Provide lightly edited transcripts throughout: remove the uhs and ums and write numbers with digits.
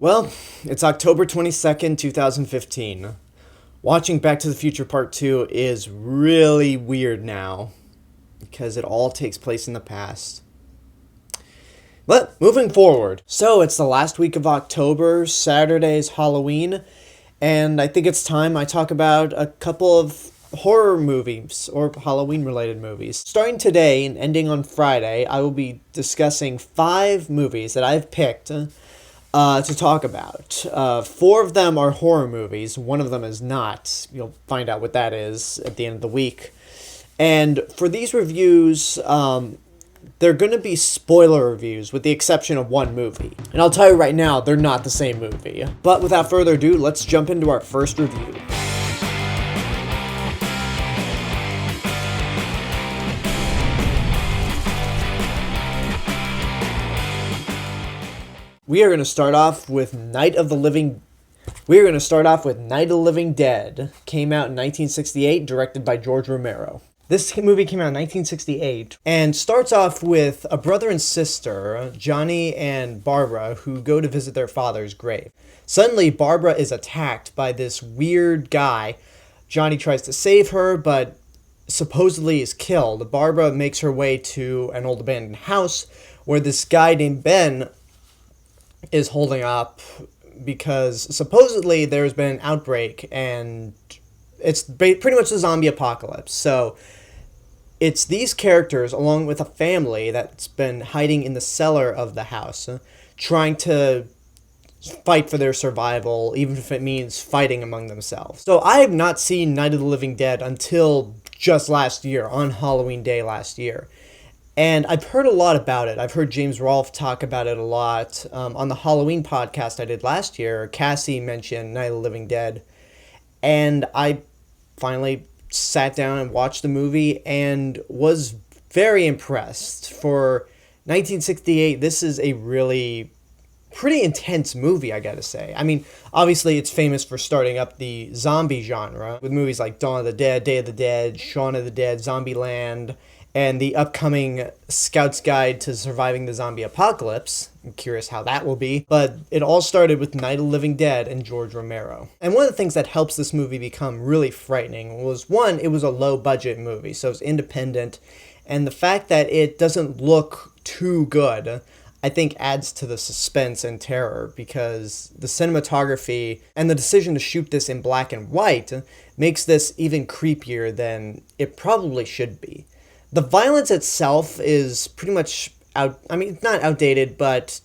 Well, it's October 22nd, 2015. Watching Back to the Future Part 2 is really weird now because it all takes place in the past. But moving forward. So, it's the last week of October, Saturday's Halloween, and I think it's time I talk about a couple of horror movies or Halloween related movies. Starting today and ending on Friday, I will be discussing 5 movies that I've picked to talk about. 4 of them are horror movies. One of them is not. You'll find out what that is at the end of the week. And for these reviews, they're going to be spoiler reviews with the exception of one movie. And I'll tell you right now, they're not the same movie. But without further ado, let's jump into our first review. We are going to start off with Night of the Living Dead. Came out in 1968, directed by George Romero. This movie came out in 1968 and starts off with a brother and sister, Johnny and Barbara, who go to visit their father's grave. Suddenly, Barbara is attacked by this weird guy. Johnny tries to save her, but supposedly is killed. Barbara makes her way to an old abandoned house where this guy named Ben is holding up because supposedly there's been an outbreak and it's pretty much the zombie apocalypse. So it's these characters along with a family that's been hiding in the cellar of the house, trying to fight for their survival, even if it means fighting among themselves. So I have not seen Night of the Living Dead until just last year, on Halloween Day last year. And I've heard a lot about it. I've heard James Rolfe talk about it a lot. On the Halloween podcast I did last year, Cassie mentioned Night of the Living Dead. And I finally sat down and watched the movie and was very impressed. For 1968, this is a really pretty intense movie, I gotta say. I mean, obviously it's famous for starting up the zombie genre with movies like Dawn of the Dead, Day of the Dead, Shaun of the Dead, Zombieland, and the upcoming Scout's Guide to Surviving the Zombie Apocalypse. I'm curious how that will be. But it all started with Night of the Living Dead and George Romero. And one of the things that helps this movie become really frightening was, one, it was a low-budget movie, so it's independent. And the fact that it doesn't look too good, I think, adds to the suspense and terror, because the cinematography and the decision to shoot this in black and white makes this even creepier than it probably should be. The violence itself is pretty much it's not outdated, but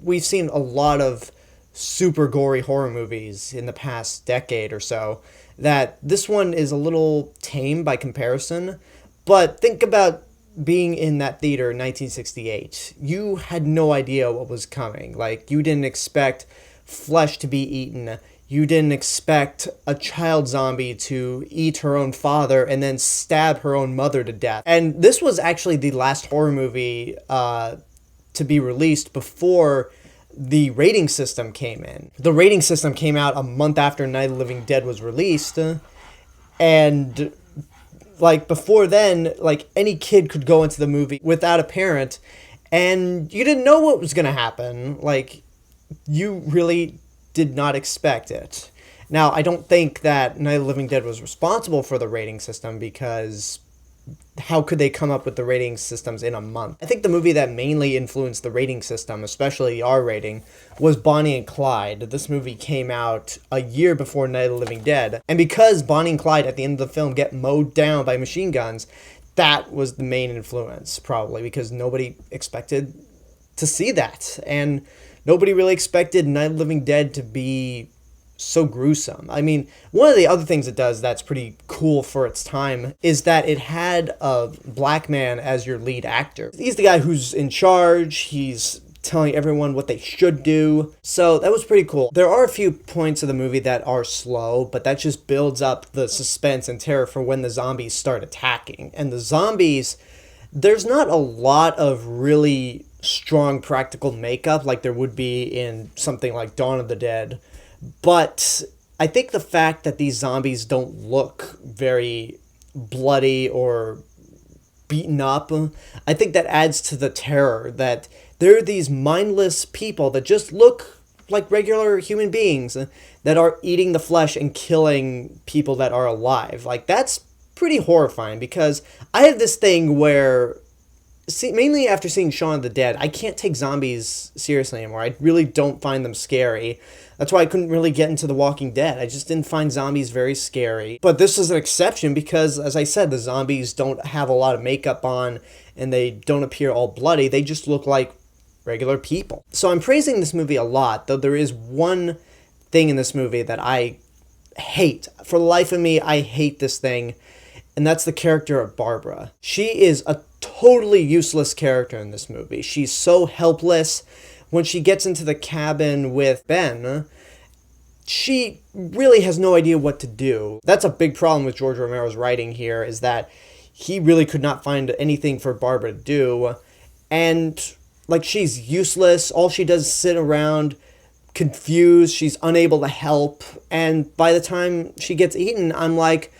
we've seen a lot of super gory horror movies in the past decade or so, that this one is a little tame by comparison. But think about being in that theater in 1968. You had no idea what was coming. Like, you didn't expect flesh to be eaten. You didn't expect a child zombie to eat her own father and then stab her own mother to death. And this was actually the last horror movie to be released before the rating system came in. The rating system came out a month after Night of the Living Dead was released. And like before then, like any kid could go into the movie without a parent and you didn't know what was going to happen. Like, you really did not expect it. Now, I don't think that Night of the Living Dead was responsible for the rating system, because how could they come up with the rating systems in a month? I think the movie that mainly influenced the rating system, especially the R rating, was Bonnie and Clyde. This movie came out a year before Night of the Living Dead, and because Bonnie and Clyde at the end of the film get mowed down by machine guns, that was the main influence, probably, because nobody expected to see that. And nobody really expected Night of the Living Dead to be so gruesome. I mean, one of the other things it does that's pretty cool for its time is that it had a black man as your lead actor. He's the guy who's in charge. He's telling everyone what they should do. So that was pretty cool. There are a few points of the movie that are slow, but that just builds up the suspense and terror for when the zombies start attacking. And the zombies, there's not a lot of really strong practical makeup like there would be in something like Dawn of the Dead. But I think the fact that these zombies don't look very bloody or beaten up, I think that adds to the terror, that there are these mindless people that just look like regular human beings that are eating the flesh and killing people that are alive. Like, that's pretty horrifying, because I have this thing where, mainly after seeing Shaun of the Dead, I can't take zombies seriously anymore. I really don't find them scary. That's why I couldn't really get into The Walking Dead. I just didn't find zombies very scary. But this is an exception because, as I said, the zombies don't have a lot of makeup on and they don't appear all bloody. They just look like regular people. So I'm praising this movie a lot, though there is one thing in this movie that I hate. For the life of me, I hate this thing, and that's the character of Barbara. She is a totally useless character in this movie. She's so helpless. When she gets into the cabin with Ben, she really has no idea what to do. That's a big problem with George Romero's writing here, is that he really could not find anything for Barbara to do. And, like, she's useless. All she does is sit around confused. She's unable to help. And by the time she gets eaten, I'm like,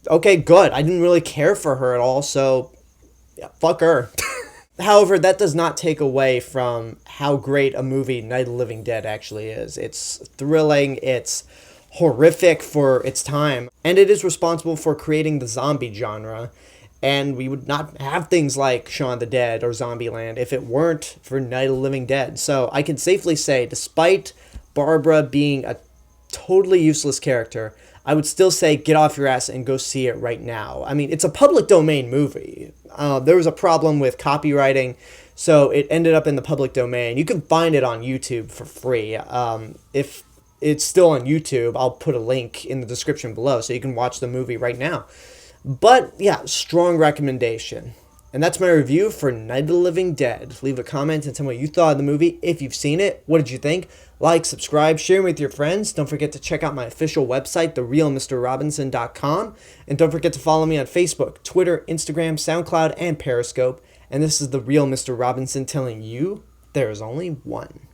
okay, good. I didn't really care for her at all, so yeah, fuck her. However, that does not take away from how great a movie Night of the Living Dead actually is. It's thrilling, it's horrific for its time, and it is responsible for creating the zombie genre. And we would not have things like Shaun of the Dead or Zombieland if it weren't for Night of the Living Dead. So I can safely say, despite Barbara being a totally useless character, I would still say get off your ass and go see it right now. I mean, it's a public domain movie. There was a problem with copywriting, so it ended up in the public domain. You can find it on YouTube for free. If it's still on YouTube, I'll put a link in the description below so you can watch the movie right now. But yeah, strong recommendation. And that's my review for Night of the Living Dead. Leave a comment and tell me what you thought of the movie. If you've seen it, what did you think? Like, subscribe, share with your friends. Don't forget to check out my official website, therealmrrobinson.com. And don't forget to follow me on Facebook, Twitter, Instagram, SoundCloud, and Periscope. And this is The Real Mr. Robinson telling you there is only one.